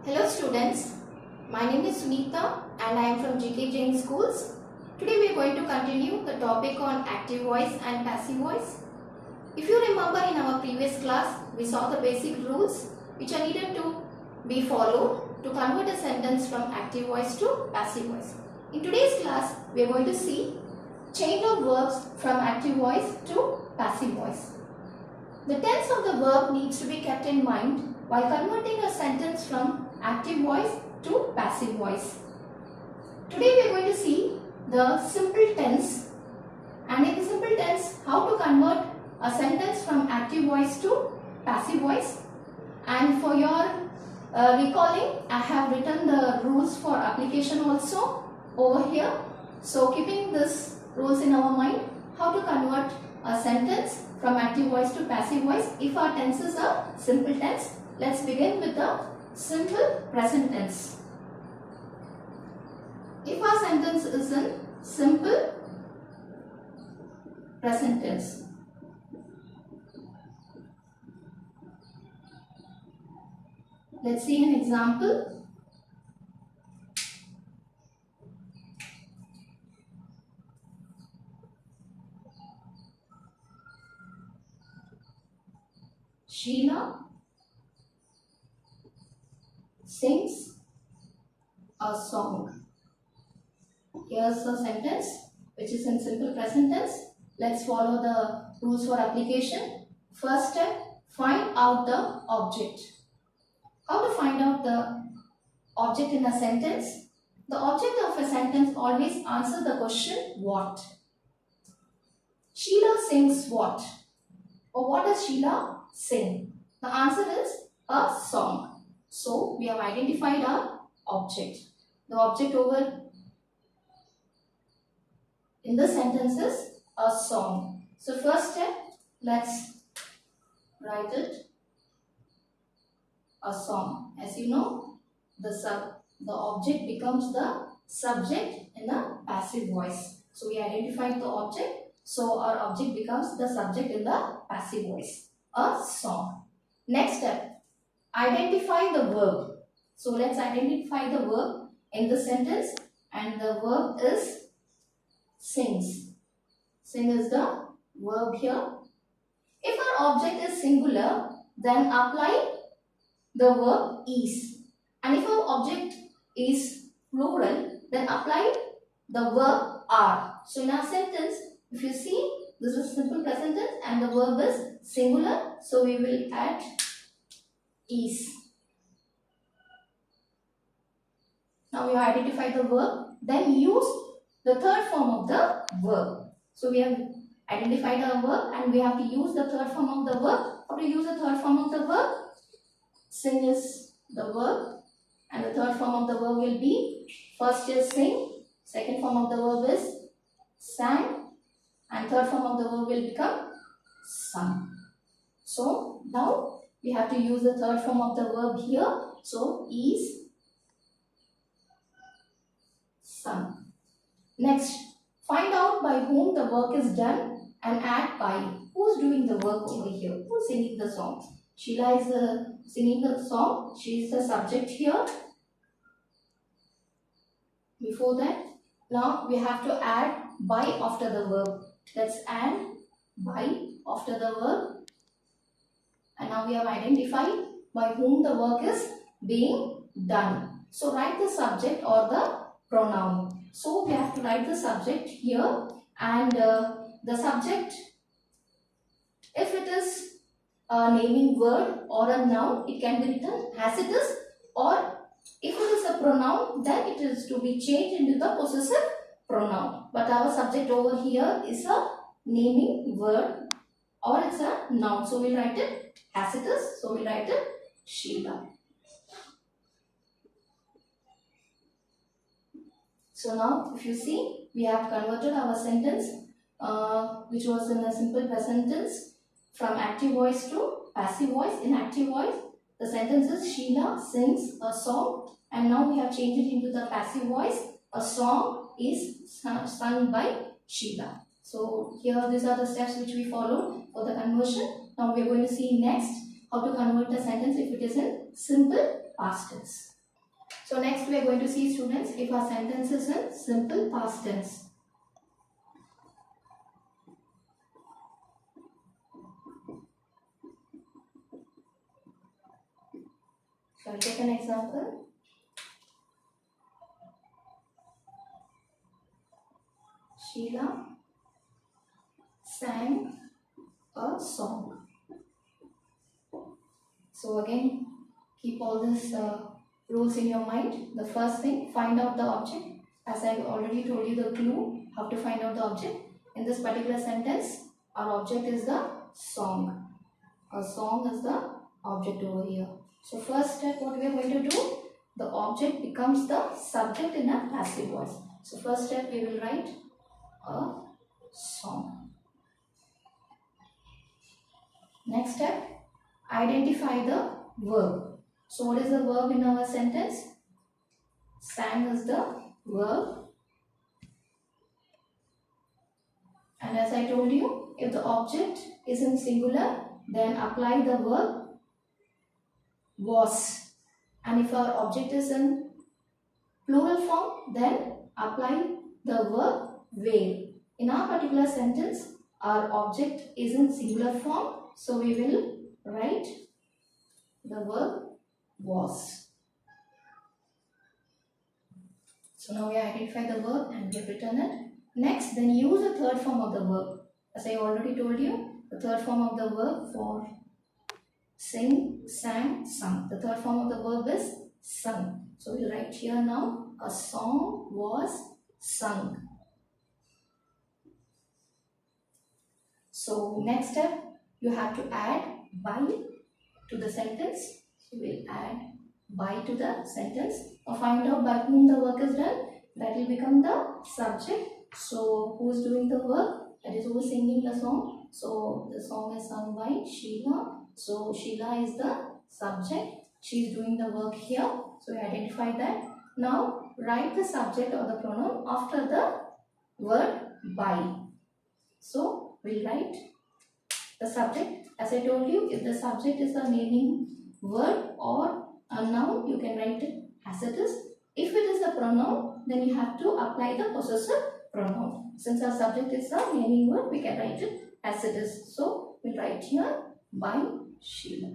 Hello students, my name is Sunitha and I am from G.K.Jain schools. Today we are going to continue the topic on active voice and passive voice. If you remember in our previous class, we saw the basic rules which are needed to be followed to convert a sentence from active voice to passive voice. In today's class, we are going to see change of verbs from active voice to passive voice. The tense of the verb needs to be kept in mind while converting a sentence from active voice to passive voice. Today we are going to see the simple tense, and in the simple tense how to convert a sentence from active voice to passive voice. And for your recalling, I have written the rules for application also over here. So keeping this rules in our mind, how to convert a sentence from active voice to passive voice if our tenses are simple tense. Let's begin with the simple present tense. If our sentence is in simple present tense, let's see an example. Sheila sings a song. Here's a sentence which is in simple present tense. Let's follow the rules for application. First step, find out the object. How to find out the object in a sentence? The object of a sentence always answers the question what. Sheila sings what? Or what does Sheila sing? The answer is a song. So we have identified our object. The object over in the sentence is a song. So first step, let's write it a song. As you know, the object becomes the subject in a passive voice. So we identified the object. So our object becomes the subject in the passive voice. A song. Next step, identify the verb. So let's identify the verb in the sentence, and the verb is sings. Sing is the verb here. If our object is singular, then apply the verb is. And if our object is plural, then apply the verb are. So in our sentence, if you see, this is simple present tense and the verb is singular. So we will add is. Now we have identified the verb. Then use the third form of the verb. So we have identified the verb and we have to use the third form of the verb. How to use the third form of the verb? Sing is the verb and the third form of the verb will be, first is sing, second form of the verb is sang, and third form of the verb will become sung. So now we have to use the third form of the verb here. So is sung. Next, find out by whom the work is done and add by. Who's doing the work over here? Who's singing the song? Sheila is singing the song. She is the subject here. Before that, now we have to add by after the verb. Let's add by after the verb. And now we have identified by whom the work is being done. So write the subject or the pronoun. So we have to write the subject here, and the subject, if it is a naming word or a noun, it can be written as it is, or if it is a pronoun, then it is to be changed into the possessive pronoun. But our subject over here is a naming word or it's a noun. So we write it as it is. So we write it Sheila. So now if you see, we have converted our sentence which was in a simple present tense from active voice to passive voice. In active voice, the sentence is Sheila sings a song, and now we have changed it into the passive voice. A song is sung by Sheila. So here these are the steps which we followed for the conversion. Now we are going to see next how to convert a sentence if it is in simple past tense. So next we are going to see, students, if our sentence is in simple past tense. So I'll take an example. Sheila sang a song. So again, keep all these rules in your mind. The first thing, find out the object. As I already told you the clue, how to find out the object. In this particular sentence, our object is the song. A song is the object over here. So first step, what we are going to do, the object becomes the subject in a passive voice. So first step, we will write a song. Next step, identify the verb. So what is the verb in our sentence? Sang is the verb. And as I told you, if the object is in singular, then apply the verb was. And if our object is in plural form, then apply the verb were. In our particular sentence, our object is in singular form, so we will write the verb was. So now we identify the verb and we have written it. Next, then use the third form of the verb. As I already told you, the third form of the verb for sing, sang, sung. The third form of the verb is sung. So we write here now, a song was sung. So next step, you have to add by to the sentence. So we'll add by to the sentence. Now find out by whom the work is done. That will become the subject. So who is doing the work? That is who is singing the song. So the song is sung by Sheila. So Sheila is the subject. She is doing the work here. So we identify that. Now write the subject or the pronoun after the word by. So we'll write the subject. As I told you, if the subject is a naming word or a noun, you can write it as it is. If it is a pronoun, then you have to apply the possessive pronoun. Since our subject is a naming word, we can write it as it is. So we'll write here by Sheila.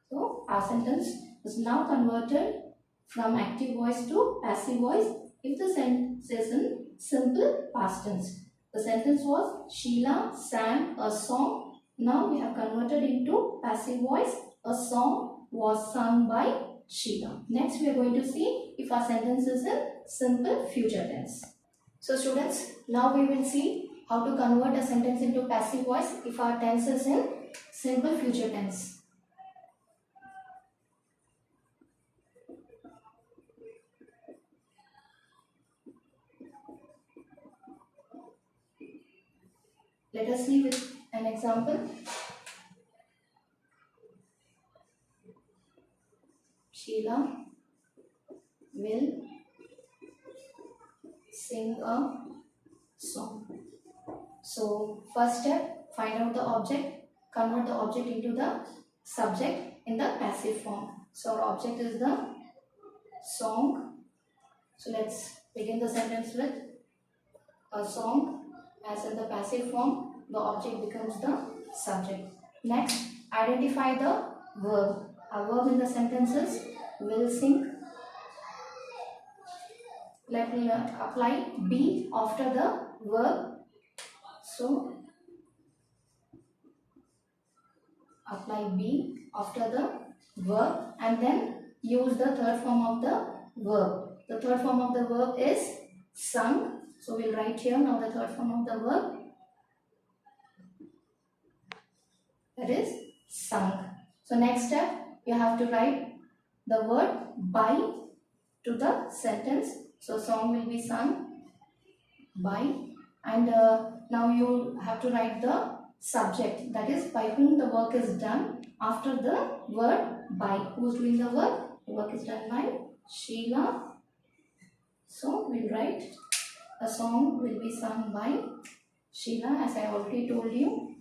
So our sentence is now converted from active voice to passive voice if the sentence is in simple past tense. The sentence was Sheila sang a song. Now we have converted into passive voice. A song was sung by Sheila. Next we are going to see if our sentence is in simple future tense. So students, now we will see how to convert a sentence into passive voice if our tense is in simple future tense. Let us see with an example. Sheila will sing a song. So first step, find out the object, convert the object into the subject in the passive form. So our object is the song. So let's begin the sentence with a song. As in the passive form, the object becomes the subject. Next, identify the verb. A verb in the sentence is will sing. Let me apply be after the verb. So apply be after the verb and then use the third form of the verb. The third form of the verb is sung. So we'll write here now the third form of the verb. That is sung. So next step, you have to write the word by to the sentence. So song will be sung by, and now you have to write the subject, that is by whom the work is done after the word by. Who is doing the work? The work is done by Sheila. So we'll write a song will be sung by Sheila. As I already told you,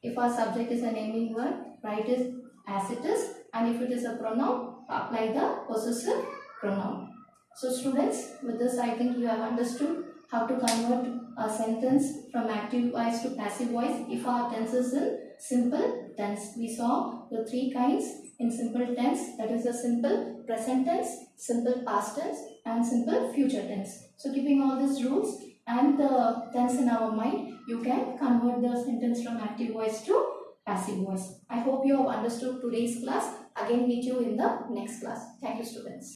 if our subject is a naming word, write it as it is. and if it is a pronoun, apply the possessive pronoun. So students, with this I think you have understood how to convert a sentence from active voice to passive voice if our tense is in simple tense. We saw the three kinds in simple tense, that is the simple present tense, simple past tense and simple future tense. So keeping all these rules and the tense in our mind, you can convert the sentence from active voice to passive voice. I hope you have understood today's class. Again meet you in the next class. Thank you students.